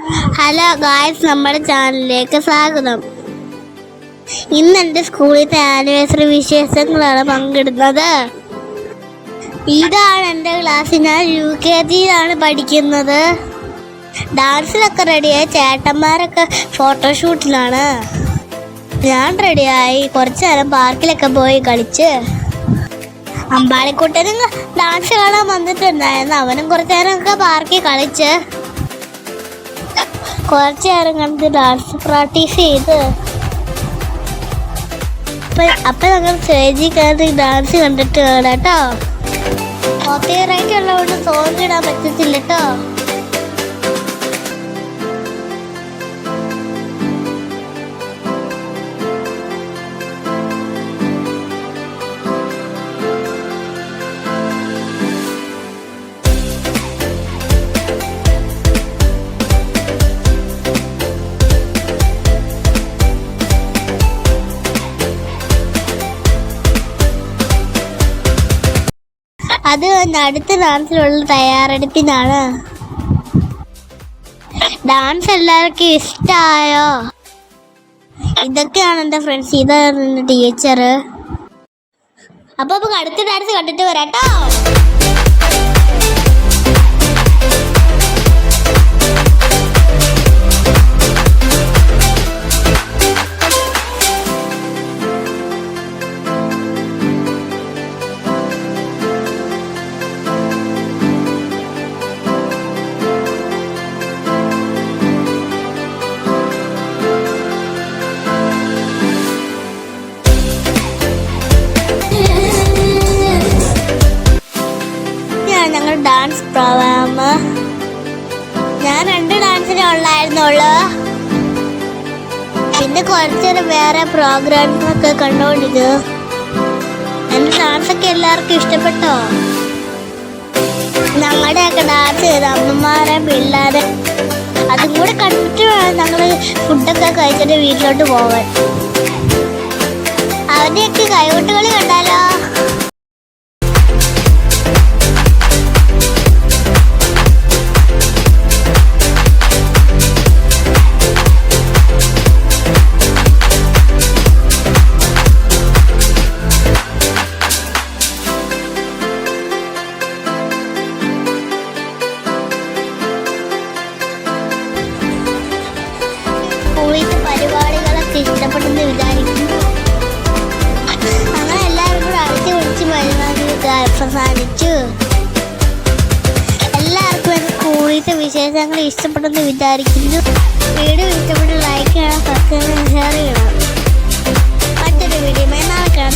Hello guys, നമ്മുടെ ചാനലിലേക്ക് സ്വാഗതം. ഇന്ന് എൻ്റെ സ്കൂളിലത്തെ ആനിവേഴ്സറി വിശേഷങ്ങളാണ് പങ്കിടുന്നത്. ഇതാണ് എൻ്റെ ക്ലാസ്. ഞാൻ UKGയിലാണ് പഠിക്കുന്നത്. ഡാൻസിലൊക്കെ റെഡിയായി. ചേട്ടന്മാരൊക്കെ ഫോട്ടോഷൂട്ടിലാണ്. ഞാൻ റെഡിയായി. കുറച്ചു നേരം പാർക്കിലൊക്കെ പോയി കളിച്ച്. അമ്പാളിക്കുട്ടനും ഡാൻസ് കാണാൻ വന്നിട്ടുണ്ടായിരുന്നു. അവനും കുറച്ചു നേരമൊക്കെ പാർക്കിൽ കളിച്ച് കുറച്ചു നേരം കണ്ട് ഡാൻസ് പ്രാക്ടീസ് ചെയ്ത് അപ്പം ഞങ്ങൾ സ്റ്റേജിൽ കയറി ഡാൻസ് കണ്ടിട്ട് കേട്ടോ. കോപ്പിറൈറ്റ് ഉള്ളതുകൊണ്ട് സോങ് ഇടാൻ പറ്റത്തില്ല കേട്ടോ. അത് അടുത്ത ഡാൻസിലുള്ള തയ്യാറെടുപ്പിനാണ്. ഡാൻസ് എല്ലാവർക്കും ഇഷ്ടമായോ? ഇതൊക്കെയാണ് എൻ്റെ ഫ്രണ്ട്സ്, ഇതാണ് എൻ്റെ ടീച്ചർ. അപ്പോൾ നമുക്ക് അടുത്ത ഡാൻസ് കണ്ടിട്ട് വരാട്ടോ. ഞങ്ങൾ ഡാൻസ് പ്രോഗ്രാം ഞാൻ 2 ഡാൻസിനെ ഉള്ളായിരുന്നുള്ളൂ. പിന്നെ കുറച്ചേരം വേറെ പ്രോഗ്രാംസൊക്കെ കണ്ടുകൊണ്ടിരുന്നു. എൻ്റെ ഡാൻസൊക്കെ എല്ലാവർക്കും ഇഷ്ടപ്പെട്ടോ? ഞങ്ങളുടെയൊക്കെ ഡാൻസ് ചെയ്ത് അമ്മമാരെ പിള്ളേരെ അതും കൂടെ കണ്ടിട്ട് വേണം ഞങ്ങൾ ഫുഡൊക്കെ കഴിച്ചിട്ട് വീട്ടിലോട്ട് പോവാൻ. അവരുടെയൊക്കെ കൈകൊട്ടുകളി കണ്ടാലോ? പരിപാടികളൊക്കെ ഇഷ്ടപ്പെട്ടെന്ന് വിചാരിക്കുന്നു. അങ്ങനെ എല്ലാവരും കൂടെ അടിച്ചു പൊളിച്ച് അവസാനിച്ചു. എല്ലാവർക്കും എൻ്റെ സ്കൂളിലത്തെ വിശേഷങ്ങൾ ഇഷ്ടപ്പെട്ടെന്ന് വിചാരിക്കുന്നു. വീഡിയോ ഇഷ്ടപ്പെട്ട് ലൈക്ക് ചെയ്യണം, സബ്സ്ക്രൈബ് ചെയ്യണം, ഷെയർ ചെയ്യണം. മറ്റൊരു വീഡിയോ നാളെ കാണാം.